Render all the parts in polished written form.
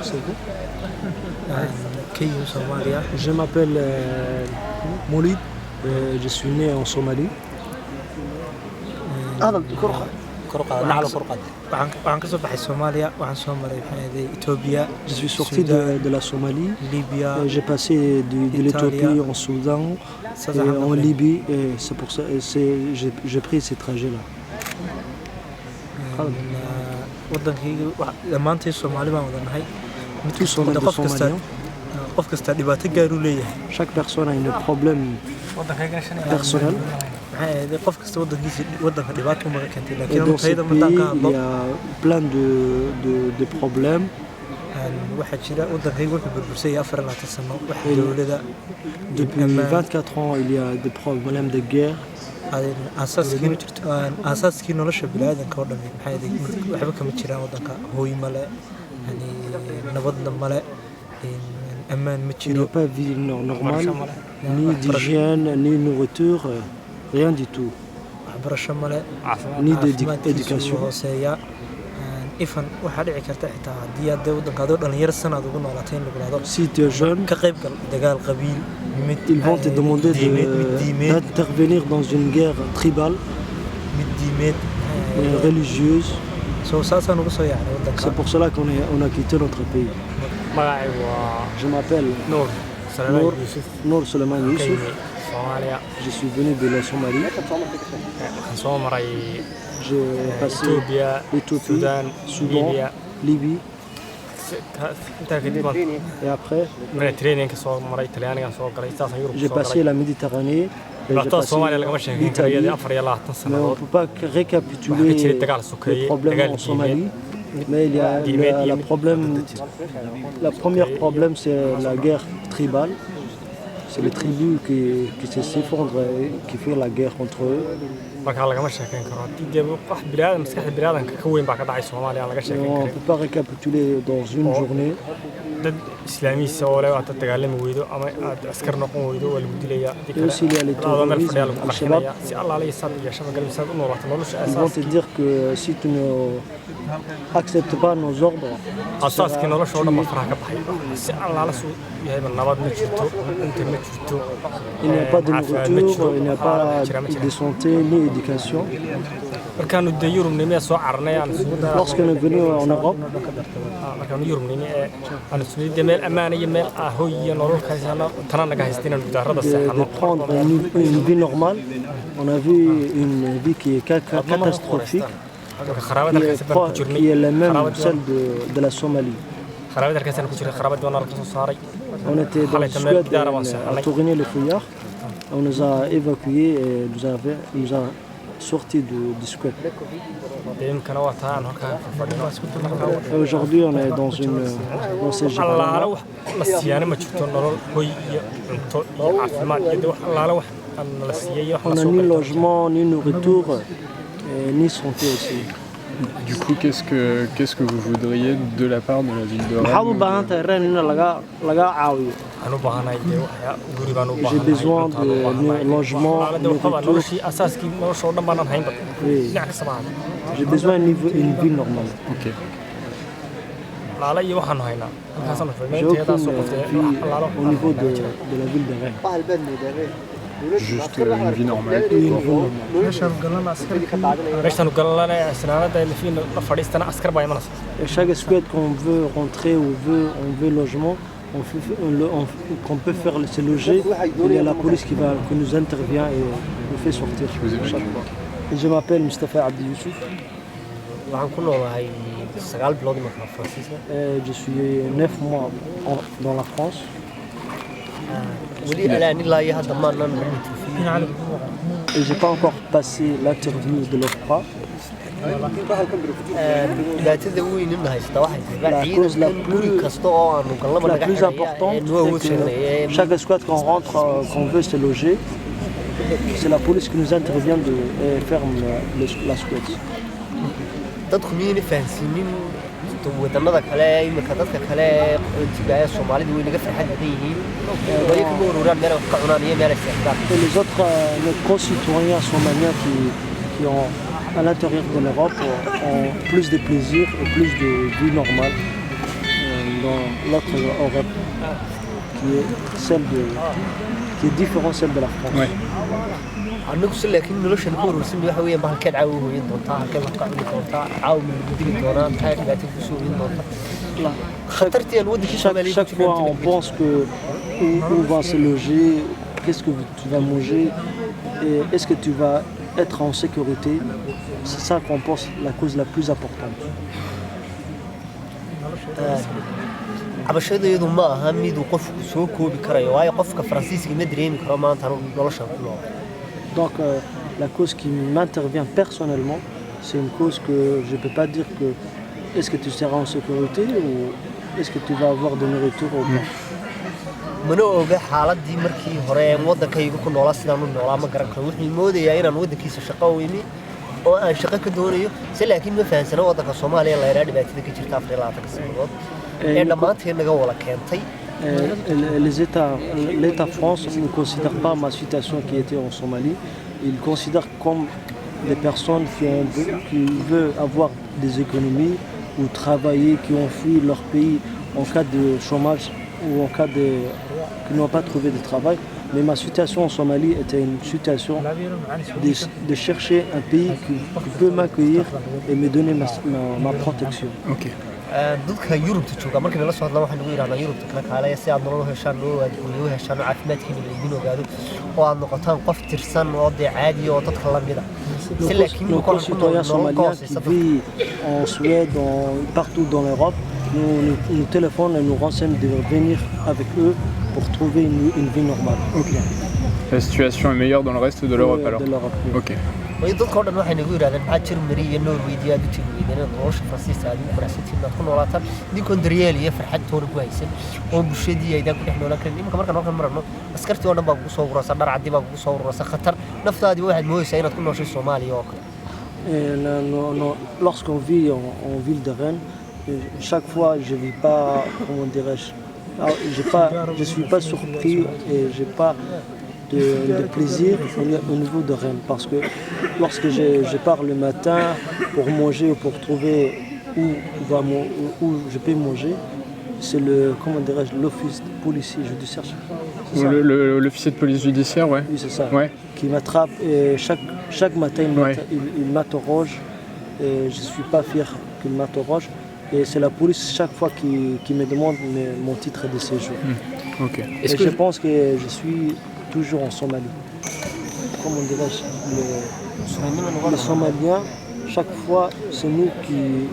c'est bon. Kenya, Somalia. Je m'appelle Moulid, je suis né en Somalie. waxaan ka soo baxay Soomaaliya waxaan soo maray Ethiopia. Je suis sorti de la Somalie. Libya. J'ai passé de l'Éthiopie en Soudan et en Libye. Et c'est pour ça j'ai pris ces trajets-là. wadankayga dhammaantii Soomaali baan wada nahay. Tous sont des Somaliens. qof kasta dhibaato gaar u leeyahay. Chaque personne a un problème personnel. qof kasta wadanka dhibaato uma keentay Et dans ce pays, il y a plein de problèmes. waxaa jira wadankayga wuxuu burbursay 24 sano wax dawladda. Depuis 24 ans, il y a des problèmes de guerre. aasaaskii nolosha bini'aadanka oo dhan waxba kama jiraan wadanka. hooy male, nabadna male, ammaan ma Il n'y jiro. a pas de vie normale, ni d'hygiène, ni nourriture, rien du tout. waxbarasho male, Ni caafimaadkiisu d'éducation. hooseeya. ifan waxaa dhici karta xitaa haddii aad wadankaadoo dhalinyaro sanaad ugu noolaatay in lagu dhahdo Si tu es jeune, ka qayb gal dagaal qabiil mid ils vont te demander diimeed d'intervenir dans une guerre tribale, mid diimeed religieuse. soo saasaan uga soo yaacnay wadanka. C'est pour cela on a quitté notre pays. magacaygu waa Je m'appelle nuur Nour, yuusuf Nour Suleiman Youssouf. Soomaaliya. Je suis venu de la Somalie. waxaan soo maray J'ai passé Ethiopia, Éthiopie, Soudan, Soudan, Libya. Libye. intaa kadib baan Et après, Mediterranean-ka soo maray, Talyaanigan soo galay, saasaan Yurub j'ai soo passé galay. la Méditerranée. Et j'ai dhibaatada passé Soomaaliya lagama sheekeyn karo l'Italie. iyadii 24 Mais on ne sannadood. peut pas récapituler Waxaa jiray dagaal sokeeye, les problèmes dagaal en Somalie. Mais il y a la première problème, c'est la guerre tribale. C'est les tribus qui s'effondrent et qui font la guerre entre eux. markaa lagama sheekeyn karo haddii dee wax bini'aadan maskaxda bini'aadanka ka weyn baa ka dhacay Soomaaliya aan laga sheekeyn On ne karin. peut pas récapituler dans une journée. dad islaamiyiisa oo leh aad dagaalami weydo ama aad askar noqon weydo waa lagu dilayaa. Et aussi il y a les terroristes, Al-Shabaab. si allaale iyo saad iyo shaba galbi saad u noolaato nolosha Ils vont te dire que si tu n'acceptes pas nos ordres, asaaskii nolosha oo dhan baa faraha ka baxay. si allaale suu yahayba nabad ma jirto, cunto ma jirto, il n'y a pas de caafimaad ma nourriture, jiro, il n'y a xaalad pas ma jira, ma jira. de santé ni d'éducation. markaanu dee Yurub nimi soo cararnay aan isugu daraa Lorsqu'on est venu en Europe, markaanu Yurub nimi aan isugu dee meel ammaan iyo meel hooy iyo nolol ka haysano tana naga haysteen inaan gudaarada de seexano. prendre une vie normale, on a vu une vie qui est catastrophique, marka kharaabada halkaas baan ku jirnay. qui est la même celle de la Somalie. kharaabada halkaas aan ku jirnay, kharaabada waa la soo saaray. On était dans le Suède, à Tourigny-les-Fouillards. On nous a évacués et nous a sortis du Suède. deemkana waa taa aan halkaa fadhino. Et aujourd'hui, on est dans ces allaale jardins. wax la siyaana ma jirto, nolol hooy iyo cunto iyo caafimaad iyo dee wax allaale wax aan la siiyay wax On la n'a soo ni galay. logement, ni nourriture, ni santé aussi. Du coup, qu'est-ce que vous voudriez de la part de la ville de Maxaad u Rennes baahan tahay Rennes in laga caawiyo? waxaan u baahanahay dee waxyaa guri baan u J'ai baahanahay, besoin cuntaan u baahanahay. de logement, Allaale dee waxba nourriture. noloshii asaaskii nolosha oo dhan baanan haynba. Oui. dhinac kasta baan J'ai besoin d'une vie normale. Ok. allaale iyo waxaanu haynaa halkaasaan fadhinay J'ai inteedaa aucune soo qoftay vie allaale au niveau de la ville de Rennes. Juste une vie normale. meeshaan galana askari meeshaan galalane sinaanada lafiin la fadhiistana askar baa imanaysa. Et chaque Suède qu'on veut rentrer ou on veut logement, qu'on peut faire se loger, il y a la police qui nous intervient et nous fait sortir chaque fois. Et je m'appelle Mustafa Abdi Youssouf. waxaan ku noolahay 9 bilood marka Faransiiska. Et je suis 9 mois dans la France. weli alaan ilaa iyo hadda maanan Et j'ai pas encore passé l'interview de l'OFPRA. dhibaatada weyn in haysta waxay La cause la guri plus, kasta oo aanu galnaba la plus importante, c'est que chaque squat qu'on rentre, qu'on veut se loger, c'est la police qui nous intervient et ferme la squat. dadku miyayna fahansiinin wadannada kale imika dadka kale qaxootiga Soomaalida way naga farxad badan yihiin. way ka ururaan meel wax ka cunaan iyo meel ay seexdaan. Et les autres, nos concitoyens somaliens qui ont à l'intérieur de l'Europe ont plus de plaisir et plus de vie normale. dans l'autre Europe, qui est différente de celle de la France. Ouais. anagu si laakiin noloshan ku urursan waxa weeyaan bahalkeed caaw hooyin doontaa halkee wax ka cuni doontaa caaw ma gudbi doonaa maxay dhibaato ku soo weyn doontaa khatartii aan waddanka Soomaaliya Chaque fois, on pense que où va se loger, qu'est-ce que tu vas manger, et est-ce que tu vas être en sécurité. C'est ça qu'on pense la cause la plus importante. cabashadeedu ma aha mid uu qofku soo koobi karayo waayo qofka Faransiiska ma dareemi karo maanta noloshan ku nool. Donc la cause qui m'intervient personnellement, c'est une cause que je ne peux pas dire que est-ce que tu seras en sécurité ou est-ce que tu vas avoir de nourriture ou pas. mana oga xaaladii markii hore waddankayga ku noolaa sidaan u noolaa ma garan karo wuxuu moodayaa inaan waddankiisa shaqo u imi oo aan shaqo ka doonayo si laakiin ma fahansana waddanka Soomaaliya la yiraahdo dhibaatada ka jirta 24 sanadood ee dhammaanteen naga wala keentay. L'État France ne considère pas ma situation qui était en Somalie. Il considère comme des personnes qui veulent avoir des économies ou travailler, qui ont fui leur pays en cas de chômage ou en cas qui n'ont pas trouvé de travail. Mais ma situation en Somalie était une situation de chercher un pays qui peut m'accueillir et me donner ma protection. Ok. dadka Yurubta jooga markii la soo hadla waxaan ugu yiraahdaa Yurubta kala kaalaya si aad nolol u heshaan oo heshaan caafimaadkiina la idin ogaado oo aad noqotaan qof tirsan oo caadi oo dadka la mid ah. Nos concitoyens somaliens qui vivent en Suède, partout dans l'Europe, nous téléphonent et nous renseignent de venir avec eux pour trouver une vie normale. Ok. La situation est meilleure dans le reste de l'Europe alors. De l'Europe, oui. Ok. dadka oo dhan waxay nagu yiraahdeen maxaa Germany iyo Norway aad u timaadeen nolosha Faransiiska aad u faraasatiina ku noolaataan idinkoon daryeel iyo farxad toona ku haysan oo bulshadii ay ku dhex noolaan kareen imika markaan halkan marno askartii oo dhan baa kugu soo urursan dhar cadi baa kugu soo urursan khatar naftaadii waxaad mooysaa inaad ku nooshay Soomaaliya oo kale. Lorsqu'on vit en ville de Rennes, chaque fois je ne vis pas, comment dirais-je, je ne suis pas surpris et je n'ai pas de plaisir au niveau de Rennes, parce que lorsque je pars le matin pour manger ou pour trouver où je peux manger, c'est l'office policier judiciaire. L'officier de police judiciaire, ouais. Oui, c'est ça. Ouais. Qui m'attrape et chaque matin il m'interroge. Et je ne suis pas fier qu'il m'interroge. Et c'est la police chaque fois qui me demande mon titre de séjour. Ok. Et je pense que je suis toujours en Somalie. Comment dirais-je, les Somaliens, chaque fois, c'est nous qui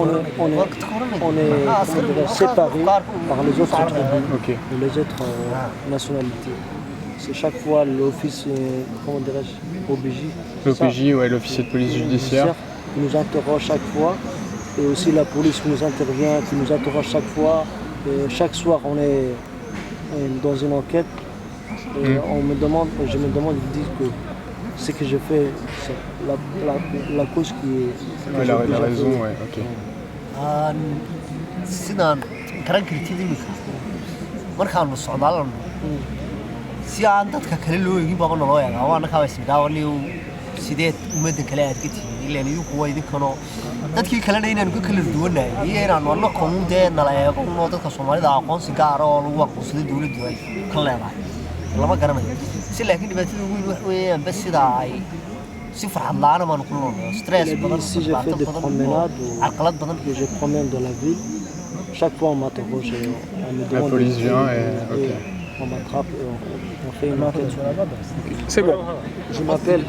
on est séparés par les autres tribus Ok. et les autres nationalités. C'est chaque fois l'office, comment dirais-je, OBJ. L'OPJ, ouais, l'officier de police judiciaire. Qui nous interroge chaque fois. Et aussi la police qui nous intervient, qui nous interroge chaque fois. Et chaque soir, on est dans une enquête. Et je me demande, ils disent que ce que je fais, c'est la cause qui est... Ouais, la raison, ouais, ok. sidaan garan kartid imika markaan socdaalno si aan dadka kale loo eegin baa loo eegaa waa anaka way sidaawanay sideed umada kale aad ka tihiin ilaa iyo kuwa idinkano dadkii kale inaan ku kala duwanahay iyo inaan wala koonde nala eego oo dadka Soomaalida aqoonsi gaar ah oo lagu aqoonsaday dawladdu ay ka leedahay lama garanayo si laakiin dhibaatada ugu weyn wax weeyaan bas sida ay si farxad la'aan ma ku noolaa stress badan si je fais des promenades عقلات بدن que je promène dans la ville, chaque fois on m'interroge et on me demande... La police vient et... et on m'attrape et on fait une enquête sur la base. C'est bon. Je m'appelle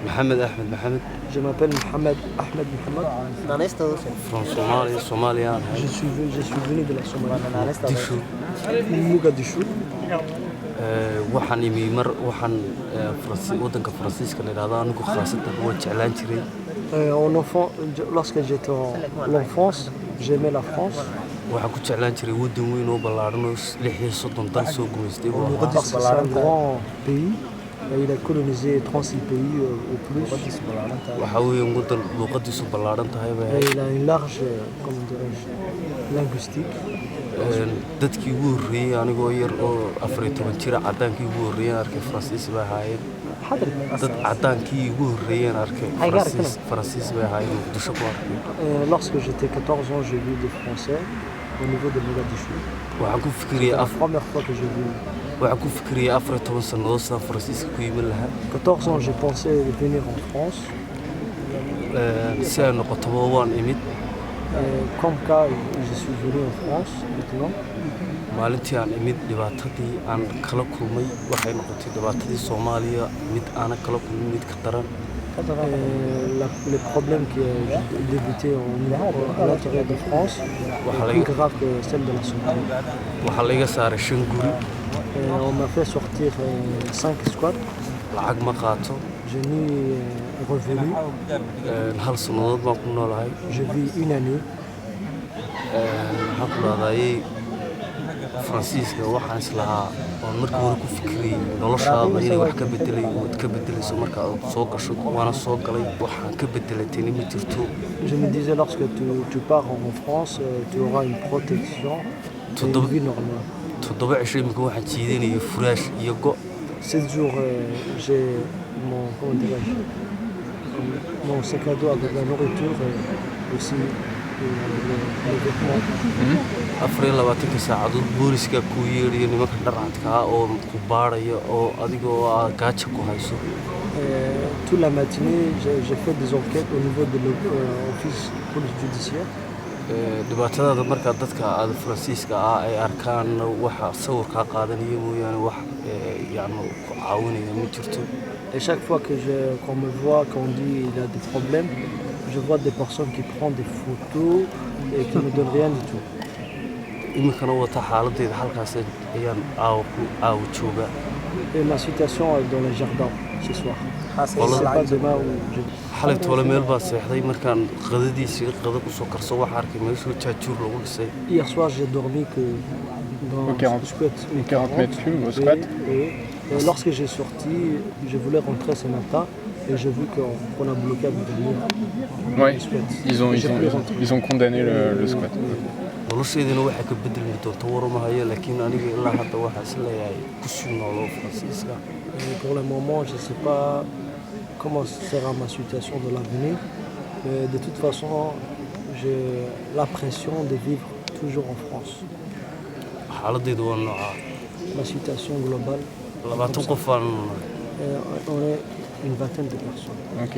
محمد أحمد محمد Mohamed Ahmed Mohamed. انا استاذ from Somalia. Je suis venu de la Somalie. انا استاذ Mogadishu. waxaan imi mar waxaan wadanka Faransiiska la yiraahdo anigu khaasatan waa jeclaan jiray Lorsque j'étais en enfance, j'aimais la France. waxaan ku jeclaan jiray wadan weyn oo ballaaran oo 36 dal soo gumeystay Mogadishu c'est un grand pays. Il a colonisé 36 pays au plus. waxa weeye wadan luqadiisu ballaaran tahay Il a une large, comment dirais-je, linguistique. dadkii ugu horreeyay anigoo yar oo 14 jir cadaankii ugu horreeyay arkay Faransiis baa ahaayeen dad cadaankii ugu horreeyay arkay Faransiis baa ahaayeen Muqdisho ku arkay. Lorsque j'étais 14 ans, j'ai vu des Français au niveau de Mogadiscio. waxaan ku C'est fikiriyay la première fois que je viens. waxaan ku fikiriyay 14 sannadood sidaan faransiiska ku iman lahaa 14 ans, j'ai pensé venir en France. si ay noqotoba waan imid Comme cas, je suis venu en France maintenant. maalintii aan imid dhibaatadii aan kala kulmay waxay noqotay dhibaatadii Soomaaliya mid aanan kala kulmin mid ka daran Les problèmes qui ont débuté à l'intérieur de France sont plus graves que celle de la santé. waxaa layga saaray 5 guri On m'a fait sortir 5 squats. lacag ma qaato Je n'ai revenu. hal sannadood baan ku noolahay Je vis une année. maxaan ku dhahdaayey faransiiska waxaan islahaa oon markii hore ku fikirayay noloshaada inay wax ka bedelay ood ka bedelayso marka aad soo gasho waana soo galay waxaan ka bedelatayna ma jirto Je me disais, lorsque tu pars en France, tu auras une protection et une vie normale. 7 cisho imika waxaan jiidanayay furaash iyo go' 7 jours, j'ai comment dirais-je, mon sac à dos avec la nourriture et aussi les vêtements. 24 saacadood booliska kuu yeedhayo nimanka dharcadka ah oo ku baadhaya oo adigoo aad gaaja ku hayso Toute la matinée, j'ai fait des enquêtes au niveau de l'office police judiciaire. dhibaatadaada markaa dadka aad faransiiska ah ay arkaan waxa sawir kaa qaadanaya mooyaane wax yacni ku caawinaya ma jirto Et chaque fois qu'on me voit, qu'on dit il a des problèmes, je vois des personnes qui prennent des photos et qui ne me donnent rien du tout. iminkana wata xaaladdeeda halkaas ayaan aawo joogaa Et ma situation est dans le jardin ce soir. C'est Voilà. pas demain où je... xalay toole meel baa seexday markaan qadadiisii qada ku soo karso waxaa arkay meeshuu jaajuur lagu dhisay Hier soir, j'ai dormi que dans Au 40 le squat. au 40 mètres cubes, au squat. Et lorsque j'ai sorti, je voulais rentrer ce matin et j'ai vu qu'on a bloqué avec le mur. Ouais, le squat. ils J'ai pu rentrer. ont condamné le squat. noloshaydina waxay ka bedelmi doonta waramahayo laakiin aniga ilaa hadda waxaa is leeyahay ku sii nooloo faransiiska Et pour le moment, je ne sais pas comment sera ma situation de l'avenir. Mais de toute façon, j'ai l'impression de vivre toujours en France. xaaladdeedu waa noocaa Ma situation globale, 20 qof aan on est une vingtaine de personnes. Ok.